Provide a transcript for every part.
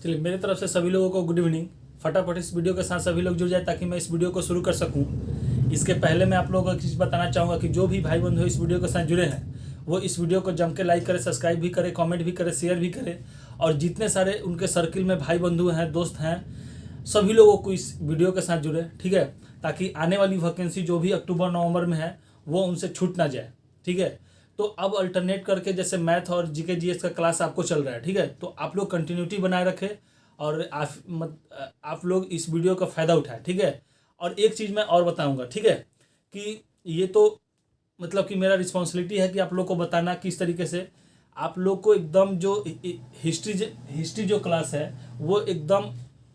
चलिए, मेरी तरफ से सभी लोगों को गुड इवनिंग। फटाफट इस वीडियो के साथ सभी लोग जुड़ जाए ताकि मैं इस वीडियो को शुरू कर सकूं। इसके पहले मैं आप लोगों को एक चीज़ बताना चाहूँगा कि जो भी भाई बंधु इस वीडियो के साथ जुड़े हैं वो इस वीडियो को जम के लाइक करें, सब्सक्राइब भी करें, कमेंट भी करें, शेयर भी करें। और जितने सारे उनके सर्किल में भाई बंधु हैं, दोस्त हैं, सभी लोगों को इस वीडियो के साथ जुड़े, ठीक है, ताकि आने वाली वैकेंसी जो भी अक्टूबर नवंबर में है वो उनसे छूट ना जाए, ठीक है। तो अब अल्टरनेट करके जैसे मैथ और जीके जीएस का क्लास आपको चल रहा है, ठीक है, तो आप लोग कंटिन्यूटी बनाए रखें और आप लोग इस वीडियो का फ़ायदा उठाएं, ठीक है। और एक चीज़ मैं और बताऊंगा, ठीक है, कि ये तो मतलब कि मेरा रिस्पॉन्सिबिलिटी है कि आप लोग को बताना किस तरीके से आप लोग को एकदम जो हिस्ट्री जो क्लास है वो एकदम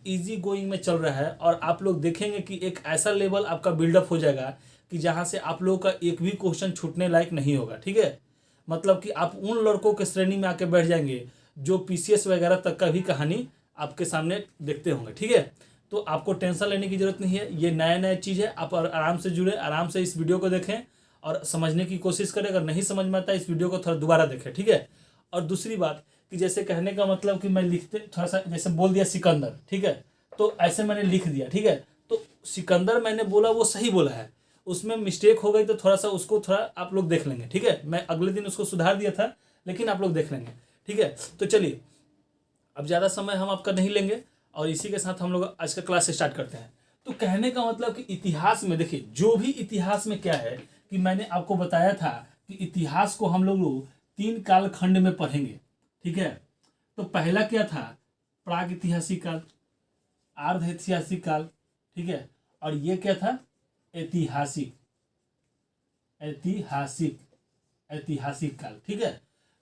इजी गोइंग में चल रहा है। और आप लोग देखेंगे कि एक ऐसा लेवल आपका बिल्डअप हो जाएगा कि जहाँ से आप लोगों का एक भी क्वेश्चन छूटने लायक नहीं होगा, ठीक है। मतलब कि आप उन लड़कों के श्रेणी में आके बैठ जाएंगे जो पीसीएस वगैरह तक का भी कहानी आपके सामने देखते होंगे, ठीक है। तो आपको टेंशन लेने की जरूरत नहीं है, ये नया नया चीज़ है। आप आराम से जुड़े, आराम से इस वीडियो को देखें और समझने की कोशिश करें। अगर नहीं समझ में आता इस वीडियो को थोड़ा दोबारा देखें, ठीक है। और दूसरी बात कि जैसे कहने का मतलब कि मैं लिखते थोड़ा सा जैसे बोल दिया सिकंदर, ठीक है, तो ऐसे मैंने लिख दिया, ठीक है। तो सिकंदर मैंने बोला वो सही बोला है, उसमें मिस्टेक हो गई तो थोड़ा सा उसको थोड़ा आप लोग देख लेंगे, ठीक है। मैं अगले दिन उसको सुधार दिया था लेकिन आप लोग देख लेंगे, ठीक है। तो चलिए, अब ज़्यादा समय हम आपका नहीं लेंगे और इसी के साथ हम लोग आज का क्लास स्टार्ट करते हैं। तो कहने का मतलब कि इतिहास में देखिए, जो भी इतिहास में क्या है कि मैंने आपको बताया था कि इतिहास को हम लोग 3 कालखंड में पढ़ेंगे, ठीक है। तो पहला क्या था, प्राग ऐतिहासिक काल, अर्ध ऐतिहासिक काल, ठीक है, और ये क्या था, ऐतिहासिक ऐतिहासिक ऐतिहासिक काल, ठीक है।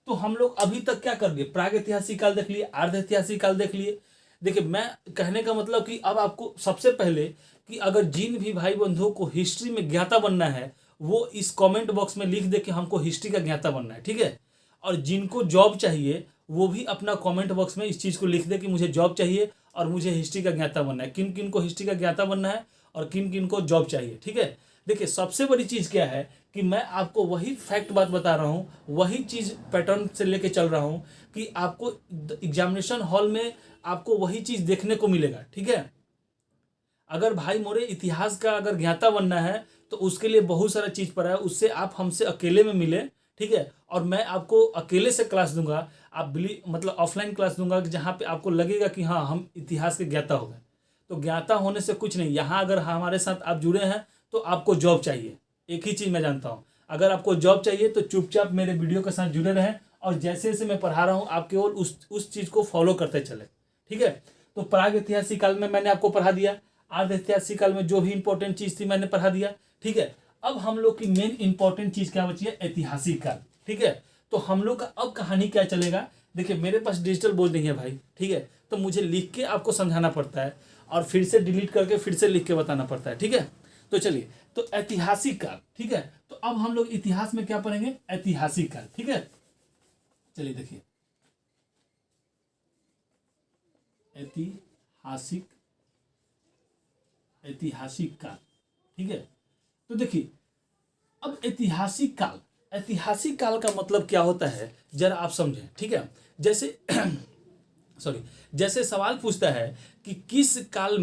तो हम लोग अभी तक क्या कर लिए, प्राग ऐतिहासिक काल देख लिए, अर्ध ऐतिहासिक काल देख लिए। देखिए, मैं कहने का मतलब कि अब आपको सबसे पहले कि अगर जिन भी भाई बंधुओं को हिस्ट्री में ज्ञाता बनना है वो इस कमेंट बॉक्स में लिख दे कि हमको हिस्ट्री का ज्ञाता बनना है, ठीक है। और जिनको जॉब चाहिए वो भी अपना कमेंट बॉक्स में इस चीज़ को लिख दे कि मुझे जॉब चाहिए और मुझे हिस्ट्री का ज्ञाता बनना है। किन किन को हिस्ट्री का ज्ञाता बनना है और किन किन को जॉब चाहिए, ठीक है। देखिए, सबसे बड़ी चीज़ क्या है कि मैं आपको वही फैक्ट बात बता रहा हूँ, वही चीज़ पैटर्न से लेके चल रहा हूँ कि आपको एग्जामिनेशन हॉल में आपको वही चीज़ देखने को मिलेगा, ठीक है। अगर भाई मोरे इतिहास का अगर ज्ञाता बनना है तो उसके लिए बहुत सारा चीज़ पड़ा है, उससे आप हमसे अकेले में मिले, ठीक है। और मैं आपको अकेले से क्लास दूंगा, आप मतलब ऑफलाइन क्लास दूंगा जहाँ पे आपको लगेगा कि हाँ हम इतिहास के ज्ञाता हो गए। तो ज्ञाता होने से कुछ नहीं, यहाँ अगर हमारे साथ आप जुड़े हैं तो आपको जॉब चाहिए। एक ही चीज़ मैं जानता हूँ, अगर आपको जॉब चाहिए तो चुपचाप मेरे वीडियो के साथ जुड़े रहें और जैसे जैसे मैं पढ़ा रहा हूँ आप केवल उस चीज़ को फॉलो करते चले, ठीक है। तो प्राग ऐतिहासिक काल में मैंने आपको पढ़ा दिया, अर्ध ऐतिहासिक काल में जो भी इंपॉर्टेंट चीज़ थी मैंने पढ़ा दिया, ठीक है। अब हम लोग की मेन इंपॉर्टेंट चीज़ क्या बची है, ऐतिहासिक काल, ठीक है। तो हम लोग का अब कहानी क्या चलेगा, देखिए मेरे पास डिजिटल बोर्ड नहीं है भाई, ठीक है, तो मुझे लिख के आपको समझाना पड़ता है और फिर से डिलीट करके फिर से लिख के बताना पड़ता है, ठीक है। तो चलिए, तो ऐतिहासिक काल, ठीक है। तो अब हम लोग इतिहास में क्या पढ़ेंगे, ऐतिहासिक काल, ठीक है। चलिए देखिए, ऐतिहासिक ऐतिहासिक काल, ठीक है। तो देखिए, अब ऐतिहासिक काल का मतलब क्या होता है जरा आप समझें, ठीक है। जैसे सॉरी, जैसे सवाल पूछता है कि किस काल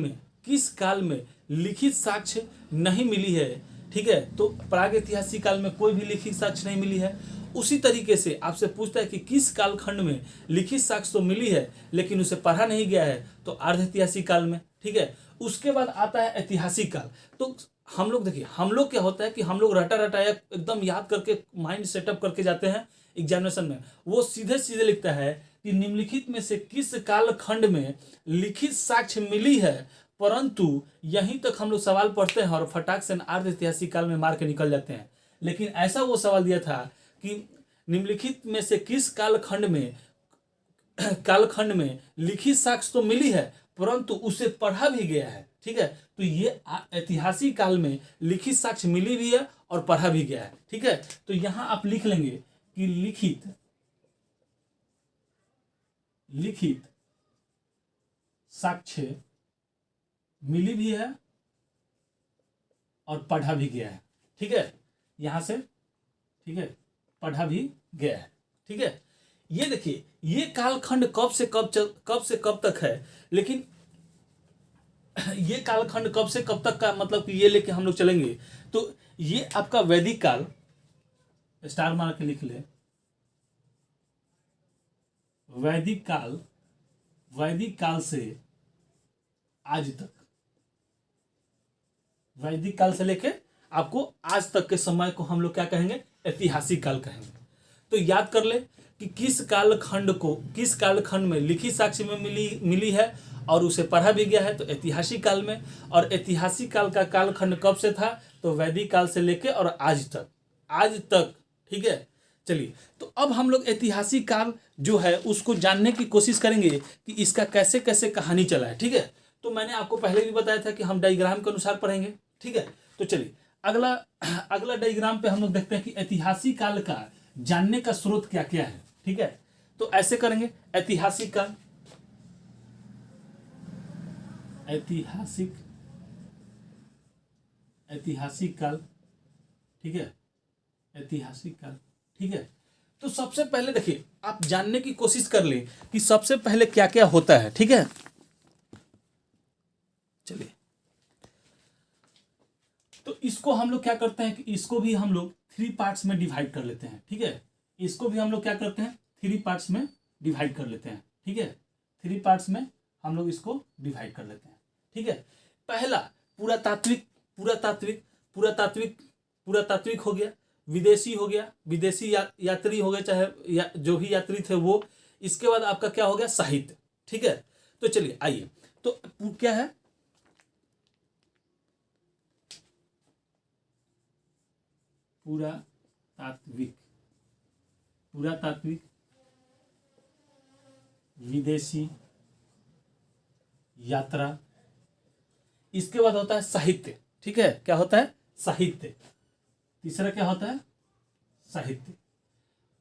में लिखित साक्ष्य नहीं मिली है, ठीक है। तो प्राग ऐतिहासिक काल में कोई भी लिखित साक्ष्य नहीं मिली है। उसी तरीके से आपसे पूछता है कि किस कालखंड में लिखित साक्ष्य तो मिली है लेकिन उसे पढ़ा नहीं गया है, तो अर्ध ऐतिहासिक काल में, ठीक है। उसके बाद आता है ऐतिहासिक काल। तो हम लोग देखिए, हम लोग क्या होता है कि हम लोग रटा रटाया एकदम याद करके माइंड सेटअप करके जाते हैं एग्जामिनेशन में, वो सीधे सीधे लिखता है कि निम्नलिखित में से किस कालखंड में लिखित साक्ष्य मिली है, परंतु यहीं तक हम लोग सवाल पढ़ते हैं और फटाक से अर्ध ऐतिहासिक काल में मार के निकल जाते हैं। लेकिन ऐसा वो सवाल दिया था कि निम्नलिखित में से किस कालखंड में लिखित साक्ष्य तो मिली है परंतु उसे पढ़ा भी गया है, ठीक है। तो ये ऐतिहासिक काल में लिखित साक्ष्य मिली भी है और पढ़ा भी गया है, ठीक है। तो यहां आप लिख लेंगे कि लिखित साक्ष्य मिली भी है और पढ़ा भी गया है, ठीक है। यहां से, ठीक है, पढ़ा भी गया है, ठीक है। ये देखिए ये कालखंड कब से कब तक है, लेकिन ये कालखंड कब से कब तक का मतलब कि ये लेके हम लोग चलेंगे। तो ये आपका वैदिक काल, स्टार मार के लिख ले, वैदिक काल से आज तक, वैदिक काल से लेके आपको आज तक के समय को हम लोग क्या कहेंगे, ऐतिहासिक काल कहेंगे। तो याद कर ले कि किस कालखंड में लिखित साक्ष्य में मिली है और उसे पढ़ा भी गया है, तो ऐतिहासिक काल में। और ऐतिहासिक काल का कालखंड कब से था, तो वैदिक काल से लेके और आज तक। ठीक है, चलिए तो अब हम लोग ऐतिहासिक काल जो है उसको जानने की कोशिश करेंगे कि इसका कैसे कैसे कहानी चला है। ठीक है, तो मैंने आपको पहले भी बताया था कि हम डायग्राम के अनुसार पढ़ेंगे। ठीक है, तो चलिए अगला डायग्राम पे हम लोग देखते हैं कि ऐतिहासिक काल का जानने का स्रोत क्या क्या है। ठीक है, तो ऐसे करेंगे, ऐतिहासिक काल, ऐतिहासिक काल। ठीक है, ऐतिहासिक काल। ठीक है, तो सबसे पहले देखिए आप जानने की कोशिश कर लें कि सबसे पहले क्या क्या होता है। ठीक है, चलिए तो इसको हम लोग क्या करते हैं कि इसको भी हम लोग 3 पार्ट्स में डिवाइड कर लेते हैं। ठीक है, इसको भी हम लोग क्या करते हैं, 3 पार्ट्स में डिवाइड कर लेते हैं। ठीक है, 3 पार्ट्स में हम लोग इसको डिवाइड कर लेते हैं। ठीक है, पहला पुरातात्विक हो गया, विदेशी हो गया, विदेशी यात्री हो गए, चाहे जो भी यात्री थे वो। इसके बाद आपका क्या हो गया, साहित्य। ठीक है, तो चलिए आइए, तो क्या है, पुरातात्विक, विदेशी यात्रा। इसके बाद होता है साहित्य। ठीक है, क्या होता है, साहित्य। तीसरा क्या होता है, साहित्य।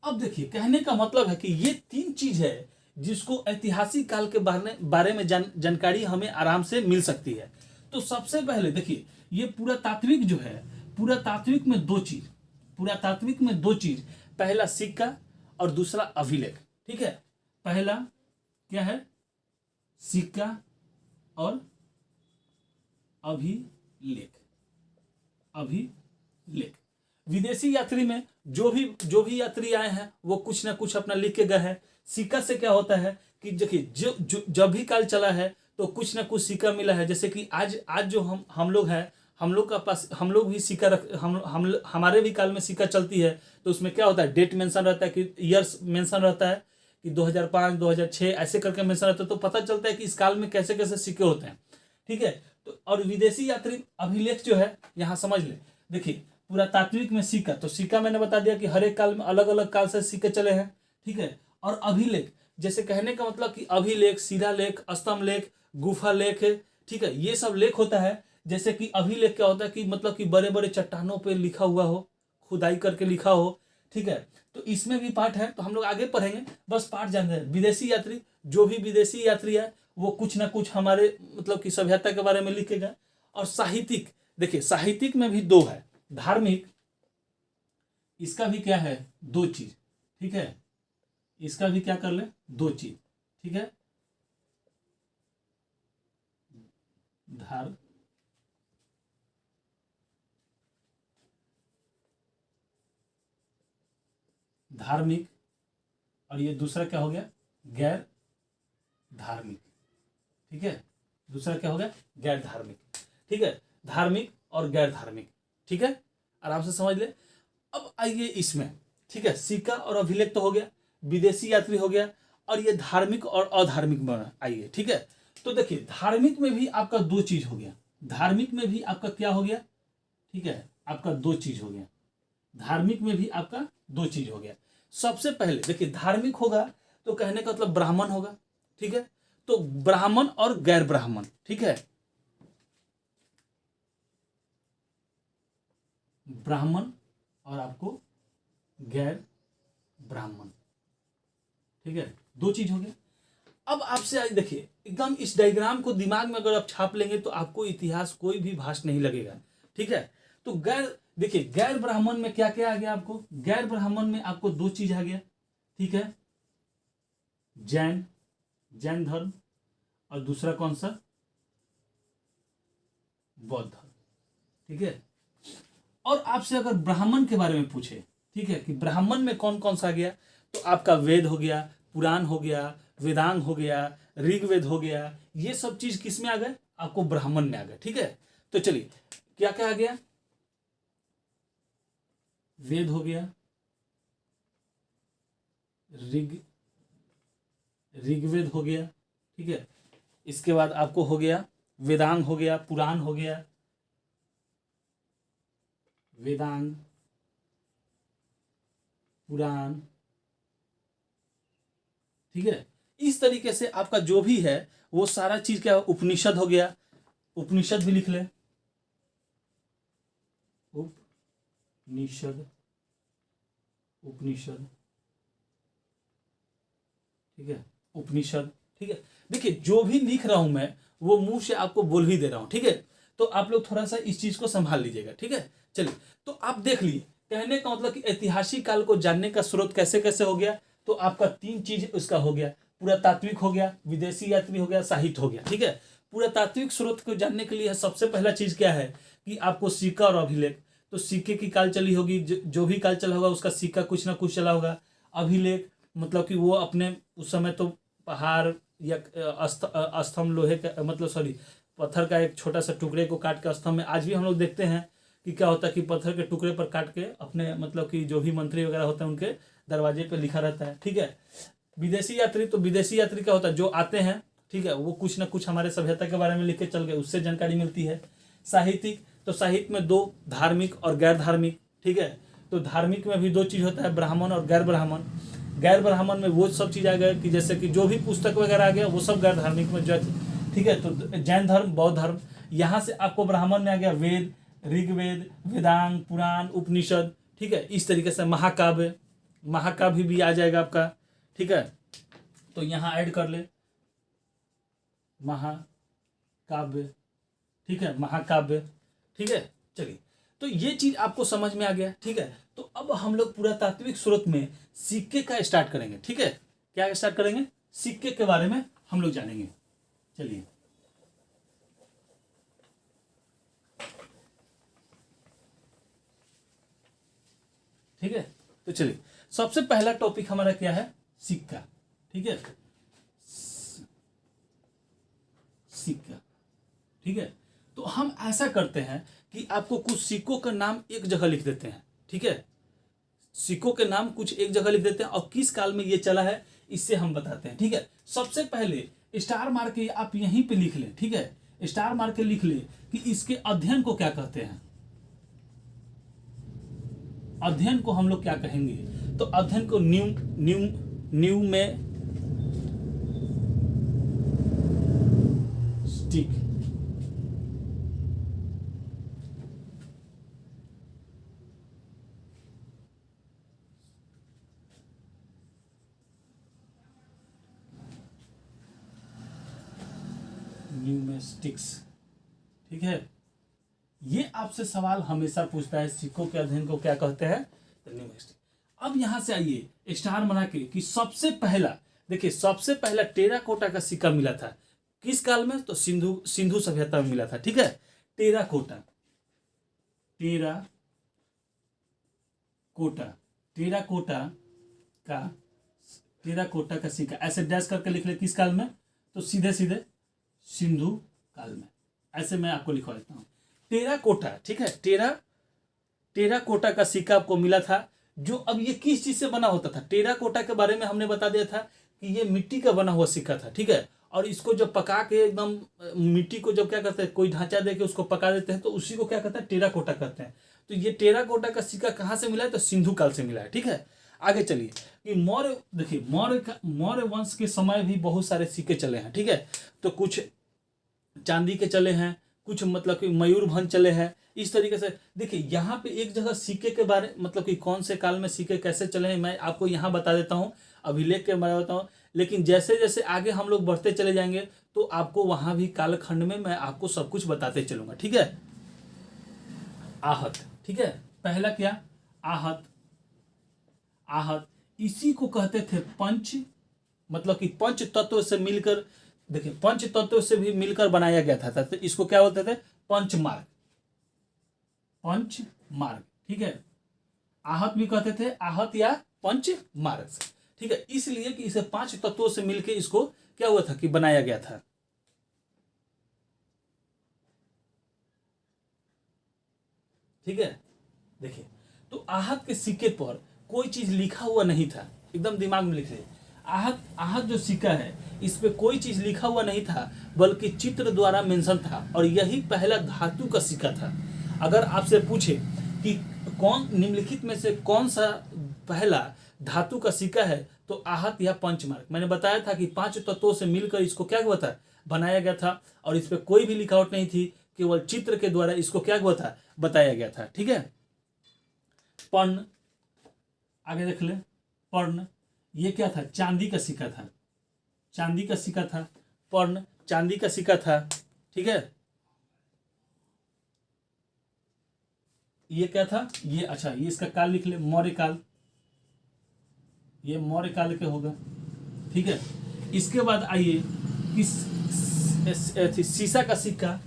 अब देखिए कहने का मतलब है कि ये 3 चीज है जिसको ऐतिहासिक काल के बारे में जानकारी हमें आराम से मिल सकती है। तो सबसे पहले देखिए ये पुरातात्विक जो है, पुरातात्विक में दो चीज, पहला सिक्का और दूसरा अभिलेख। ठीक है, पहला क्या है, सिक्का और अभिलेख। विदेशी यात्री में जो भी यात्री आए हैं वो कुछ ना कुछ अपना लिख के गए हैं। सिक्का से क्या होता है कि देखिए जब भी काल चला है तो कुछ ना कुछ सिक्का मिला है। जैसे कि आज जो हम लोग हैं, हम लोग का पास, हम लोग भी सिक्का रख, हमारे भी काल में सिक्का चलती है। तो उसमें क्या होता है, डेट मेंशन रहता है, कि ईयर्स मेंशन रहता है कि 2005 2006 ऐसे करके मेंशन रहता है। तो पता चलता है कि इस काल में कैसे कैसे सिक्के होते हैं। ठीक है, तो और विदेशी यात्री अभिलेख जो है, यहाँ समझ ले, देखिए पुरातात्विक में सिक्का, तो सिक्का मैंने बता दिया कि हर एक काल में अलग अलग काल से सिक्के चले हैं। ठीक है, और अभिलेख, जैसे कहने का मतलब कि अभिलेख, शिलालेख, स्तंभ लेख, गुफा लेख। ठीक है, ये सब लेख होता है। जैसे कि अभिलेख क्या होता है कि मतलब कि बड़े बड़े चट्टानों पे लिखा हुआ हो, खुदाई करके लिखा हो। ठीक है, तो इसमें भी पार्ट है, तो हम लोग आगे पढ़ेंगे, बस पार्ट जान रहे हैं। विदेशी यात्री, जो भी विदेशी यात्री है वो कुछ ना कुछ हमारे मतलब कि सभ्यता के बारे में लिखेगा। और साहित्यिक, देखिए साहित्यिक में भी 2 है, धार्मिक, इसका भी क्या है, 2 चीज। ठीक है, इसका भी क्या कर ले, 2 चीज। ठीक है, धार्मिक, और ये दूसरा क्या हो गया, गैर धार्मिक। ठीक है, दूसरा क्या हो गया, गैर धार्मिक। ठीक है, धार्मिक और गैर धार्मिक। ठीक है, आराम से समझ ले। अब आइए इसमें, ठीक है, सिक्का और अभिलेख तो हो गया, विदेशी यात्री हो गया, और ये धार्मिक और अधार्मिक में आइए। ठीक है, तो देखिए धार्मिक में भी आपका 2 चीज हो गया, धार्मिक में भी आपका क्या हो गया, ठीक है, आपका 2 चीज हो गया, धार्मिक में भी आपका 2 चीज हो गया। सबसे पहले देखिए धार्मिक होगा तो कहने का मतलब ब्राह्मण होगा। ठीक है, तो ब्राह्मण और गैर ब्राह्मण। ठीक है, ब्राह्मण और आपको गैर ब्राह्मण। ठीक है, 2 चीज हो गया। अब आपसे आज देखिए एकदम इस डायग्राम को दिमाग में अगर आप छाप लेंगे तो आपको इतिहास कोई भी भाष नहीं लगेगा। ठीक है, तो देखिए गैर ब्राह्मण में क्या क्या आ गया आपको, गैर ब्राह्मण में आपको 2 चीज आ गया। ठीक है, जैन, जैन धर्म, और दूसरा कौन सा, बौद्ध धर्म। ठीक है। और आपसे अगर ब्राह्मण के बारे में पूछे, ठीक है, कि ब्राह्मण में कौन कौन सा आ गया, तो आपका वेद हो गया, पुराण हो गया, वेदांग हो गया, ऋग्वेद हो गया, ये सब चीज किस में आ गए, आपको ब्राह्मण में आ गए। ठीक है। तो चलिए क्या क्या आ गया, वेद हो गया, ऋग्वेद हो गया। ठीक है। इसके बाद आपको हो गया वेदांग हो गया, पुराण हो गया, वेदांग, पुराण। ठीक है। इस तरीके से आपका जो भी है वो सारा चीज क्या, उपनिषद हो गया, उपनिषद भी लिख ले, उपनिषद, उपनिषद। ठीक है, उपनिषद। ठीक है। देखिए जो भी लिख रहा हूं मैं वो मुंह से आपको बोल ही दे रहा हूं। ठीक है। तो आप लोग थोड़ा सा इस चीज को संभाल लीजिएगा। ठीक है। चलिए, तो आप देख लिए, कहने का मतलब कि ऐतिहासिक काल को जानने का स्रोत कैसे कैसे हो गया, तो आपका तीन चीज उसका हो गया, पुरातात्विक हो गया, विदेशी यात्री हो गया, साहित्य हो गया। ठीक है। पुरातात्विक स्रोत को जानने के लिए सबसे पहला चीज क्या है कि आपको सिक्का और अभिलेख, तो सिक्के की काल चली होगी, जो भी काल चला होगा उसका सिक्का कुछ ना कुछ चला होगा। अभिलेख मतलब कि वो अपने उस समय तो पहाड़ या स्तंभ लोहे का, मतलब सॉरी पत्थर का एक छोटा सा टुकड़े को काट के स्तंभ में, आज भी हम लोग देखते हैं कि क्या होता है कि पत्थर के टुकड़े पर काट के अपने मतलब कि जो भी मंत्री वगैरह होते हैं उनके दरवाजे पे लिखा रहता है। ठीक है। विदेशी यात्री, तो विदेशी यात्री क्या होता है, जो आते हैं, ठीक है, वो कुछ ना कुछ हमारे सभ्यता के बारे में लिख के चल गए, उससे जानकारी मिलती है। साहित्यिक, तो साहित्य में दो, धार्मिक और गैर धार्मिक। ठीक है। तो धार्मिक में भी दो चीज होता है, ब्राह्मण और गैर ब्राह्मण। गैर ब्राह्मण में वो सब चीज आ गए कि जैसे कि जो भी पुस्तक वगैरह आ गया वो सब गैर धार्मिक में जो। ठीक है। तो जैन धर्म, बौद्ध धर्म, यहाँ से आपको ब्राह्मण में आ गया वेद, ऋग्वेद, वेदांग, पुराण, उपनिषद। ठीक है। इस तरीके से महाकाव्य, महाकाव्य भी आ जाएगा आपका। ठीक है। तो यहाँ ऐड कर ले महाकाव्य। ठीक है, महाकाव्य। ठीक है। चलिए, तो ये चीज आपको समझ में आ गया। ठीक है। तो अब हम लोग पुरातात्विक स्रोत में सिक्के का स्टार्ट करेंगे। ठीक है। क्या स्टार्ट करेंगे, सिक्के के बारे में हम लोग जानेंगे। चलिए, ठीक है। तो चलिए, सबसे पहला टॉपिक हमारा क्या है, सिक्का। ठीक है, सिक्का। ठीक है। तो हम ऐसा करते हैं कि आपको कुछ सिक्कों का नाम एक जगह लिख देते हैं। ठीक है, सिक्कों के नाम कुछ एक जगह लिख देते हैं और किस काल में ये चला है इससे हम बताते हैं। ठीक है। सबसे पहले स्टार मार के आप यहीं पे लिख लें। ठीक है, स्टार मार के लिख ले कि इसके अध्ययन को क्या कहते हैं। अध्ययन को हम लोग क्या कहेंगे, तो अध्ययन को न्यू में स्टिक। न्यूमेस्टिक्स। ठीक है। ये आपसे सवाल हमेशा पूछता है, सिक्कों के अध्ययन को क्या कहते हैं, तो न्यूमेस्टिक। अब यहां से आइए स्टार बना के कि सबसे पहला, देखिए सबसे पहला टेराकोटा का सिक्का मिला था किस काल में, तो सिंधु सभ्यता में मिला था। ठीक है। टेराकोटा, टेराकोटा का सिक्का ऐसे डैश करके लिख ले, किस काल में, तो सीधे सीधे सिंधु काल में। ऐसे मैं आपको लिखवा देता हूं, टेराकोटा। ठीक है, टेराकोटा का सिक्का आपको मिला था। जो अब ये किस चीज से बना होता था, टेराकोटा के बारे में हमने बता दिया था कि ये मिट्टी का बना हुआ सिक्का था। ठीक है। और इसको जब पका के एकदम मिट्टी को जब क्या करते हैं, कोई ढांचा दे के उसको पका देते हैं, तो उसी को क्या कहते हैं, टेराकोटा कहते हैं। तो ये टेराकोटा का सिक्का कहाँ से मिला है, तो सिंधु काल से मिला है। ठीक है। आगे चलिए कि मौर्य, देखिए मौर्य वंश के समय भी बहुत सारे सिक्के चले हैं। ठीक है। तो कुछ चांदी के चले हैं, कुछ मतलब कि मयूरभंज चले हैं। इस तरीके से देखिए यहाँ पे एक जगह सिक्के के बारे, मतलब कि कौन से काल में सिक्के कैसे चले हैं मैं आपको यहाँ बता देता हूँ, अभिलेख के बारे में बताता हूँ। लेकिन जैसे जैसे आगे हम लोग बढ़ते चले जाएंगे तो आपको वहां भी कालखंड में मैं आपको सब कुछ बताते चलूंगा। ठीक है। आहत। ठीक है, पहला क्या, आहत। इसी को कहते थे पंच मतलब कि पंच तत्व से मिलकर, देखिए पंच तत्व से भी मिलकर बनाया गया था, तो इसको क्या बोलते थे? पंचमार्ग, पंचमार्ग, ठीक है। आहत भी कहते थे, आहत या पंचमार्ग से, ठीक है। इसलिए कि इसे 5 तत्वों से मिलकर इसको क्या हुआ था कि बनाया गया था। ठीक है, देखिए तो आहत के सिक्के पर कोई चीज लिखा हुआ नहीं था, एकदम दिमाग में लिखे। आहत आहत जो सिक्का है इस पे कोई चीज लिखा हुआ नहीं था, बल्कि चित्र द्वारा मेंशन था, और यही पहला धातु का सिक्का था। अगर आपसे पूछे कि कौन निम्नलिखित में से कौन सा पहला धातु का सिक्का है, तो आहत या पंचमार्ग। मैंने बताया था कि 5 तत्वों से मिलकर इसको क्या हुआ था? बनाया गया था, और इस पे कोई भी लिखावट नहीं थी, केवल चित्र के द्वारा इसको क्या हुआ था? बताया गया था। ठीक है, पर्ण, आगे देख ले, पर्ण ये क्या था? चांदी का सिक्का था, चांदी का सिक्का था, पर्ण चांदी का सिक्का था। ठीक है, ये क्या था? ये अच्छा, ये इसका काल लिख ले, मौर्य काल, ये मौर्य काल के होगा। ठीक है, इसके बाद आइए शीशा का सिक्का,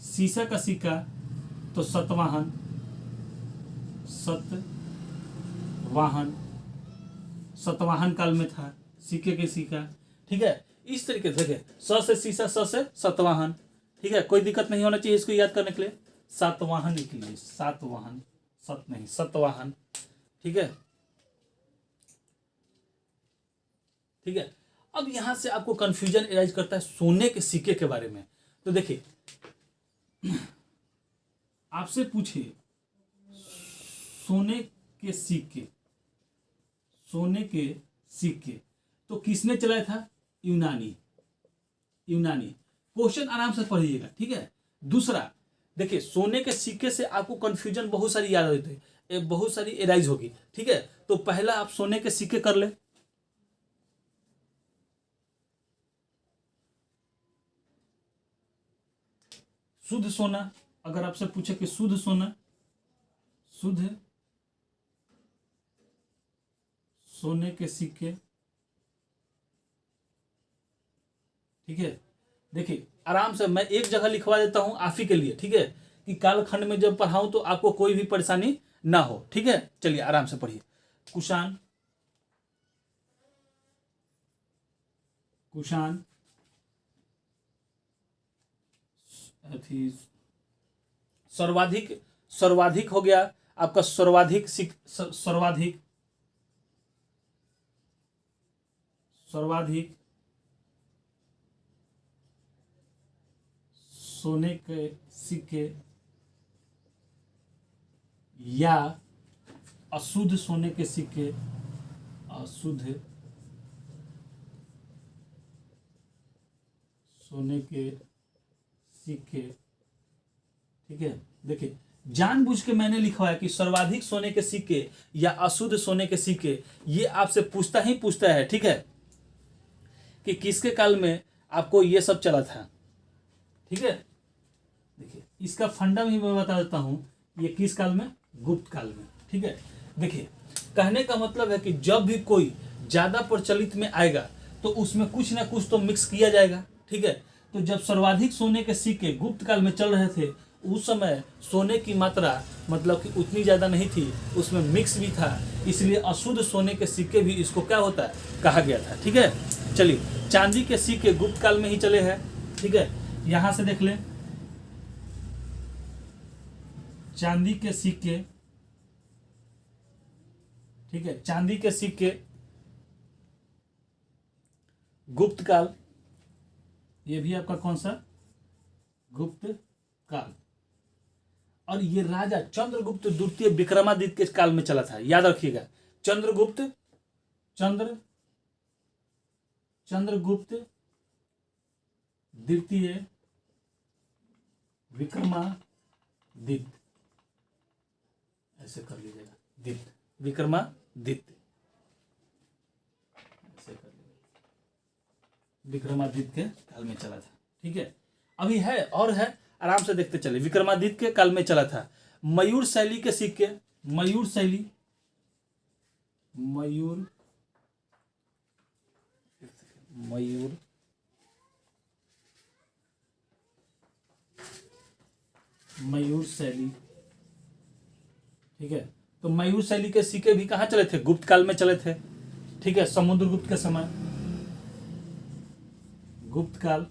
शीशा का सिक्का तो सतवाहन, सतवाहन, सतवाहन काल में था सिक्के के सिक्का। ठीक है, इस तरीके से देखिए, स से शीशा, स से सतवाहन। ठीक है, कोई दिक्कत नहीं होना चाहिए इसको याद करने के लिए। सातवाहन लिख लीजिए, सातवाहन, सत नहीं, सतवाहन। ठीक है, ठीक है। अब यहां से आपको कंफ्यूजन एराइज करता है सोने के सिक्के के बारे में। तो देखिए, आपसे पूछे सोने के सिक्के, सोने के सिक्के तो किसने चलाया था? यूनानी, यूनानी। क्वेश्चन आराम से पढ़िएगा। ठीक है, दूसरा देखिए, सोने के सिक्के से आपको कंफ्यूजन बहुत सारी याद होती है, बहुत सारी एराइज होगी। ठीक है, तो पहला आप सोने के सिक्के कर ले। शुद्ध सोना, अगर आपसे पूछे कि शुद्ध सोना, शुद्ध सोने के सिक्के। ठीक है, देखिए आराम से मैं एक जगह लिखवा देता हूं आप ही के लिए। ठीक है, कि कालखंड में जब पढ़ाऊं तो आपको कोई भी परेशानी ना हो। ठीक है, चलिए आराम से पढ़िए। कुषाण, कुषाण, सर्वाधिक, सर्वाधिक हो गया आपका, सर्वाधिक सर्वाधिक, सर्वाधिक सोने के सिक्के या अशुद्ध सोने के सिक्के, अशुद्ध सोने के सिक्के। ठीक है, देखिए जानबूझ के मैंने लिखा है कि सर्वाधिक सोने के सिक्के या अशुद्ध सोने के सिक्के, ये आपसे पूछता ही पूछता है। ठीक है, कि किसके काल में आपको ये सब चला था। ठीक है, देखिए इसका फंडा भी मैं बता देता हूं, ये किस काल में? गुप्त काल में। ठीक है, देखिए कहने का मतलब है कि जब भी कोई ज्यादा प्रचलित में आएगा तो उसमें कुछ ना कुछ तो मिक्स किया जाएगा। ठीक है, तो जब सर्वाधिक सोने के सिक्के गुप्त काल में चल रहे थे, उस समय सोने की मात्रा मतलब कि उतनी ज़्यादा नहीं थी, उसमें मिक्स भी था, इसलिए अशुद्ध सोने के सिक्के भी इसको क्या होता है? कहा गया था। ठीक है, चलिए चांदी के सिक्के गुप्त काल में ही चले हैं। ठीक है, यहां से देख लें, चांदी के सिक्के। ठीक है, चांदी के सिक्के गुप्त काल, ये भी आपका कौन सा? गुप्त काल। और ये राजा चंद्रगुप्त द्वितीय विक्रमादित्य के काल में चला था, याद रखिएगा। चंद्रगुप्त, चंद्रगुप्त द्वितीय विक्रमादित्य, ऐसे कर लीजिएगा, दित्य, विक्रमादित्य, ऐसे कर लीजिएगा, विक्रमादित्य के काल में चला था। ठीक है, अभी है और है, आराम से देखते चले। विक्रमादित्य के काल में चला था। मयूर शैली के सिक्के, मयूर शैली, मयूर मयूर मयूर शैली, ठीक है। तो मयूर शैली के सिक्के भी कहाँ चले थे? गुप्त काल में चले थे, ठीक है। समुद्रगुप्त के समय, गुप्त काल,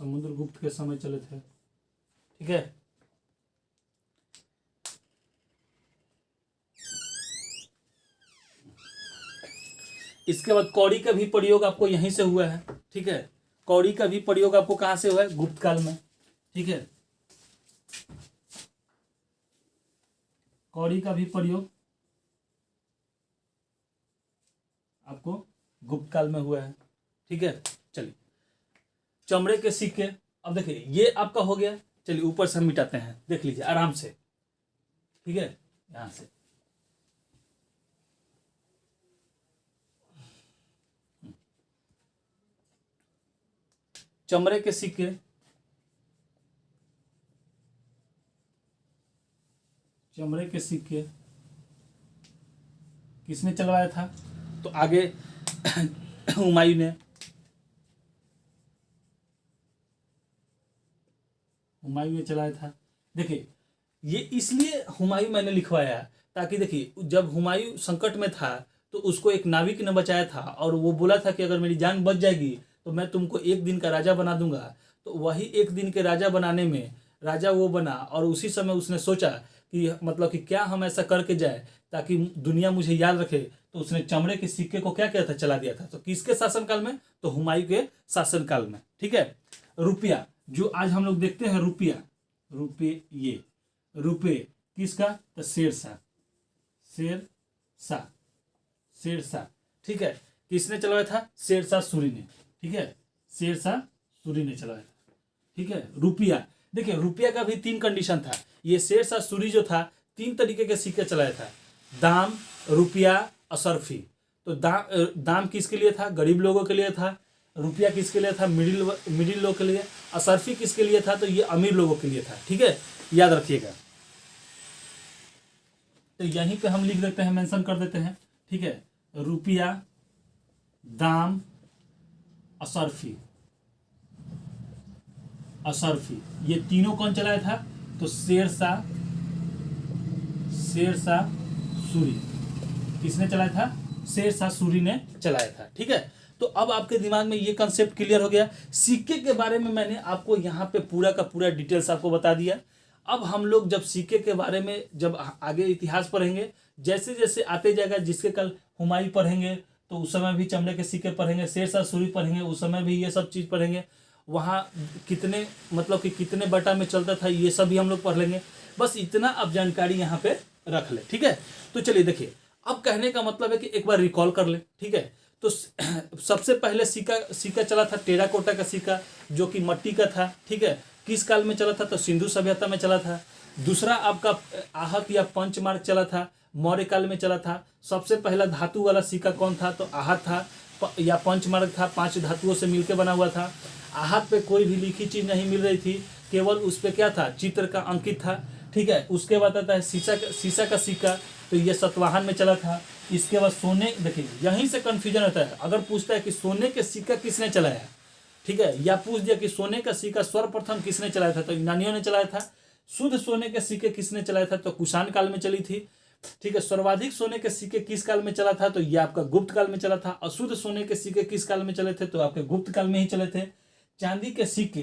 समुद्रगुप्त के समय चले थे, ठीक है। इसके बाद कौड़ी का भी प्रयोग आपको यहीं से हुआ है, ठीक है। कौड़ी का भी प्रयोग आपको कहां से हुआ है? गुप्त काल में, ठीक है। कौड़ी का भी प्रयोग आपको गुप्त काल में हुआ है, ठीक है। चलिए, चमड़े के सिक्के, अब देखिए ये आपका हो गया। चलिए ऊपर से हम मिटाते हैं, देख लीजिए आराम से, ठीक है। यहां से चमड़े के सिक्के, चमड़े के सिक्के किसने चलवाया था? तो आगे हुमायूं ने, चलाया था। देखिए ये इसलिए हुमायूं मैंने लिखवाया ताकि देखिए जब हुमायूं संकट में था तो उसको एक नाविक ने बचाया था और वो बोला था कि अगर मेरी जान बच जाएगी तो मैं तुमको एक दिन का राजा बना दूंगा। तो वही एक दिन के राजा बनाने में राजा वो बना और उसी समय उसने सोचा कि मतलब कि क्या हम ऐसा करके जाए ताकि दुनिया मुझे याद रखे। तो उसने चमड़े के सिक्के को क्या किया था? चला दिया था। तो किसके शासनकाल में? तो हुमायूं के शासनकाल में, ठीक है। रुपया, जो आज हम लोग देखते हैं रुपया, ये रुपये किसका? तो शेरशाह, ठीक है। किसने चलाया था? शेरशाह सूरी ने, ठीक है। शेरशाह सूरी ने चलाया था, ठीक है। रुपया, देखिए रुपया का भी 3 कंडीशन था। ये शेरशाह सूरी जो था 3 तरीके के सिक्के चलाया था, दाम, रुपया, असरफी। तो दाम किसके लिए था? गरीब लोगों के लिए था। रुपया किसके लिए था? मिडिल लोग के लिए। असरफी किसके लिए था? तो ये अमीर लोगों के लिए था, ठीक है। याद रखिएगा। तो यहीं पे हम लिख देते हैं, मेंशन कर देते हैं, ठीक है। रुपया, दाम, असरफी, ये तीनों कौन चलाया था? तो शेरशाह सूरी। किसने चलाया था? शेरशाह सूरी ने चलाया था, ठीक है। तो अब आपके दिमाग में ये कंसेप्ट क्लियर हो गया। सिक्के के बारे में मैंने आपको यहाँ पे पूरा का पूरा डिटेल्स आपको बता दिया। अब हम लोग जब सिक्के के बारे में जब आगे इतिहास पढ़ेंगे, जैसे जैसे आते जाएगा, जिसके कल हुमायूं पढ़ेंगे तो उस समय भी चमड़े के सिक्के पढ़ेंगे, शेरशाह सूरी पढ़ेंगे उस समय भी ये सब चीज़ पढ़ेंगे। वहाँ कितने मतलब कि कितने बटा में चलता था ये सब भी हम लोग पढ़ लेंगे। बस इतना अब जानकारी यहाँ पे रख ले, ठीक है। तो चलिए देखिए, अब कहने का मतलब है कि एक बार रिकॉल कर ले, ठीक है। तो सबसे पहले सिक्का चला था टेराकोटा का सिक्का, जो कि मट्टी का था, ठीक है। किस काल में चला था? तो सिंधु सभ्यता में चला था। दूसरा आपका आहत या पंचमार्क चला था, मौर्य काल में चला था। सबसे पहला धातु वाला सिक्का कौन था? तो आहत था या पंचमार्क था, 5 धातुओं से मिलकर बना हुआ था। आहत पे कोई भी लिखी चीज नहीं मिल रही थी, केवल उस पे क्या था? चित्र का अंकित था, ठीक है। उसके बाद आता है शीशा का सिक्का, तो ये सतवाहन में चला था। इसके बाद सोने, देखिए यहीं से कंफ्यूजन होता है। अगर पूछता है कि सोने के सिक्का किसने चलाया, ठीक है, या पूछ दिया कि सोने का सिक्का सर्वप्रथम किसने चलाया था, तो यूनानियों ने चलाया था। शुद्ध सोने के सिक्के किसने चलाया था? तो कुषाण काल में चली थी, ठीक है। सर्वाधिक सोने के सिक्के किस काल में चला था? तो ये आपका गुप्त काल में चला था। अशुद्ध सोने के सिक्के किस काल में चले थे? तो आपके गुप्त काल में ही चले थे। चांदी के सिक्के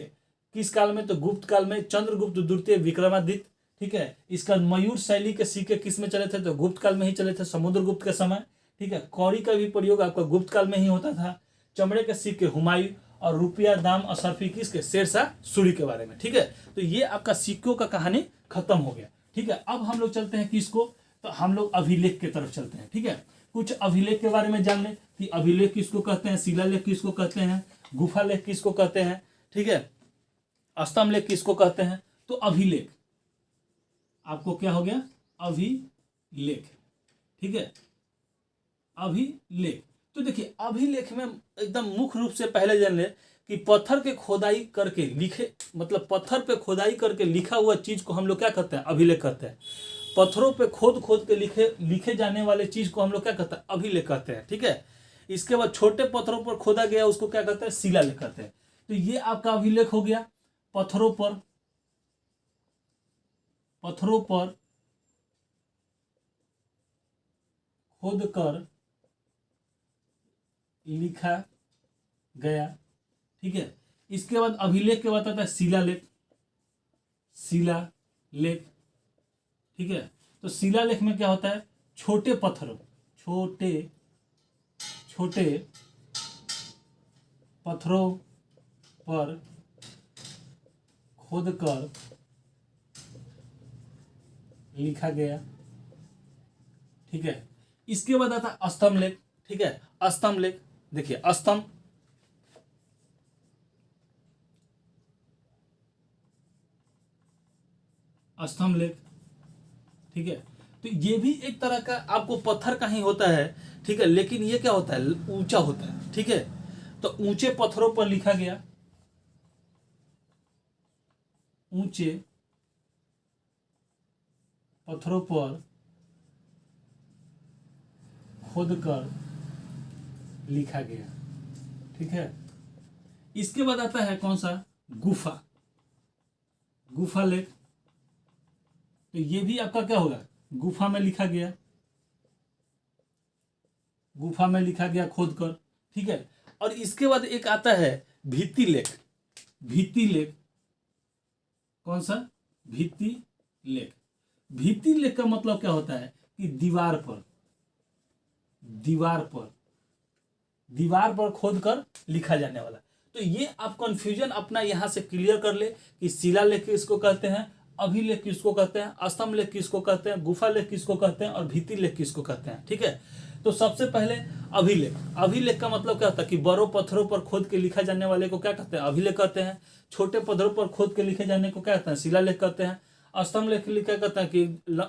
किस काल में? तो गुप्त काल में, चंद्रगुप्त द्वितीय विक्रमादित्य, ठीक है। इसका मयूर शैली के सिक्के किस में चले थे? तो गुप्त काल में ही चले थे, समुद्रगुप्त के समय, ठीक है। कौड़ी का भी प्रयोग आपका गुप्त काल में ही होता था। चमड़े के सिक्के हुमायूं, और रुपया, दाम, असरफी किसके? शेरशाह सूरी के बारे में, ठीक है। तो ये आपका सिक्कों का कहानी खत्म हो गया, ठीक है। अब हम लोग चलते हैं किसको? तो हम लोग अभिलेख के तरफ चलते हैं, ठीक है। कुछ अभिलेख के बारे में जान लें कि अभिलेख किसको कहते हैं, शिलालेख किसको कहते हैं, गुफा लेख किसको कहते हैं, ठीक है, स्तंभ लेख किसको कहते हैं। तो अभिलेख आपको क्या हो गया? अभिलेख, ठीक है। अभिलेख, तो देखिए अभिलेख में एकदम मुख्य रूप से पहले जान ले कि पत्थर के खोदाई करके लिखे, मतलब पत्थर पे खोदाई करके लिखा हुआ चीज को हम लोग क्या कहते हैं? अभिलेख कहते हैं। पत्थरों पे खोद खोद के लिखे जाने वाले चीज को हम लोग क्या कहते हैं, अभिलेख कहते हैं। ठीक है, इसके बाद छोटे पत्थरों पर खोदा गया उसको क्या कहते हैं, शिलालेख कहते हैं। तो ये आपका अभिलेख हो गया, पत्थरों पर खोद कर लिखा गया। ठीक है, इसके बाद अभिलेख के बाद आता है शिलालेख। ठीक है, तो शिलालेख में क्या होता है, छोटे पत्थरों पर खोद कर लिखा गया। ठीक है, इसके बाद आता है स्तंभ लेख। ठीक है, स्तंभ लेख देखिए, स्तंभ लेख। ठीक है, तो ये भी एक तरह का आपको पत्थर का ही होता है। ठीक है, लेकिन ये क्या होता है, ऊंचा होता है। ठीक है, तो ऊंचे पत्थरों पर लिखा गया, ऊंचे पत्थरों पर खोद कर लिखा गया। ठीक है, इसके बाद आता है कौन सा, गुफा लेख। तो ये भी आपका क्या होगा, गुफा में लिखा गया खोद कर। ठीक है, और इसके बाद एक आता है भित्ति लेख। कौन सा, भित्ति लेख का मतलब क्या होता है कि दीवार पर खोद कर लिखा जाने वाला। तो ये आप कंफ्यूजन अपना यहां से क्लियर कर ले कि शिलालेख किसको कहते हैं, अभिलेख किसको कहते हैं, स्तंभ लेख किसको कहते हैं, गुफा लेख किसको कहते हैं और भित्ति लेख किसको कहते हैं। ठीक है, तो सबसे पहले अभिलेख का मतलब क्या होता है कि बड़ों पत्थरों पर खोद के लिखा जाने वाले को क्या कहते हैं, अभिलेख कहते हैं। छोटे पत्थरों पर खोद के लिखे जाने को क्या कहते हैं, शिलालेख कहते हैं। स्तंभ लेख क्या कहते हैं कि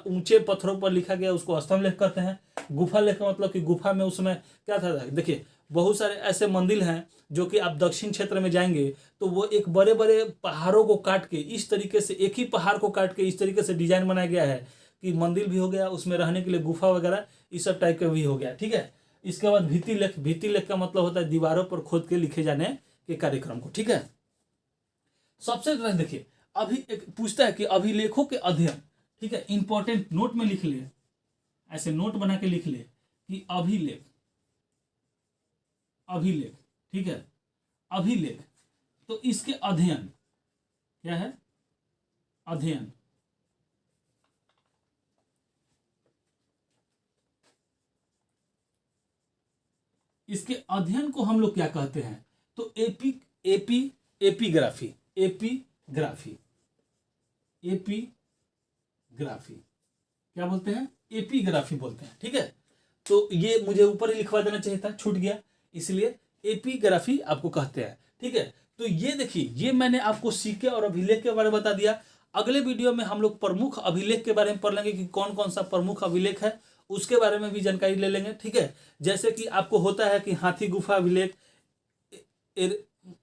ऊंचे पत्थरों पर लिखा गया उसको स्तंभ लेख कहते हैं। गुफा लेख का मतलब कि गुफा में उसमें क्या था, देखिए बहुत सारे ऐसे मंदिर हैं जो कि आप दक्षिण क्षेत्र में जाएंगे तो वो एक बड़े बड़े पहाड़ों को काट के इस तरीके से, एक ही पहाड़ को काट के इस तरीके से डिजाइन बनाया गया है कि मंदिर भी हो गया, उसमें रहने के लिए गुफा वगैरह इस सब टाइप का भी हो गया। ठीक है, इसके बाद भित्ति लेख का मतलब होता है दीवारों पर खोद के लिखे जाने के कार्यक्रम को। ठीक है, सबसे पहले देखिए अभी एक पूछता है कि अभिलेखों के अध्ययन। ठीक है, इंपॉर्टेंट नोट में लिख ले, ऐसे नोट बना के लिख ले कि अभिलेख। ठीक है, अभिलेख तो इसके अध्ययन क्या है, अध्ययन इसके अध्ययन को हम लोग क्या कहते हैं, तो एपीग्राफी क्या बोलते हैं, एपीग्राफी बोलते हैं। ठीक है, तो ये मुझे ऊपर ही लिखवा देना चाहिए था, छूट गया, इसलिए एपीग्राफी आपको कहते हैं। ठीक है, तो ये देखिए, ये मैंने आपको सिक्के और अभिलेख के बारे में बता दिया। अगले वीडियो में हम लोग प्रमुख अभिलेख के बारे में पढ़ लेंगे कि कौन कौन सा प्रमुख अभिलेख है, उसके बारे में भी जानकारी ले लेंगे। ठीक है, जैसे कि आपको होता है कि हाथी गुफा अभिलेख,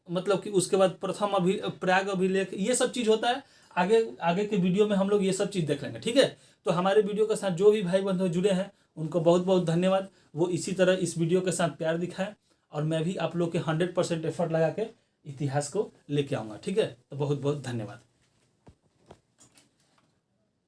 मतलब कि उसके बाद प्रथम प्रयाग अभिलेख, ये सब चीज होता है। आगे के वीडियो में हम लोग ये सब चीज देख लेंगे। ठीक है, तो हमारे वीडियो के साथ जो भी भाई बंधु जुड़े हैं उनको बहुत बहुत धन्यवाद। वो इसी तरह इस वीडियो के साथ प्यार दिखाएं और मैं भी आप लोग के 100% एफर्ट लगा के इतिहास को लेके आऊँगा। ठीक है, तो बहुत बहुत धन्यवाद।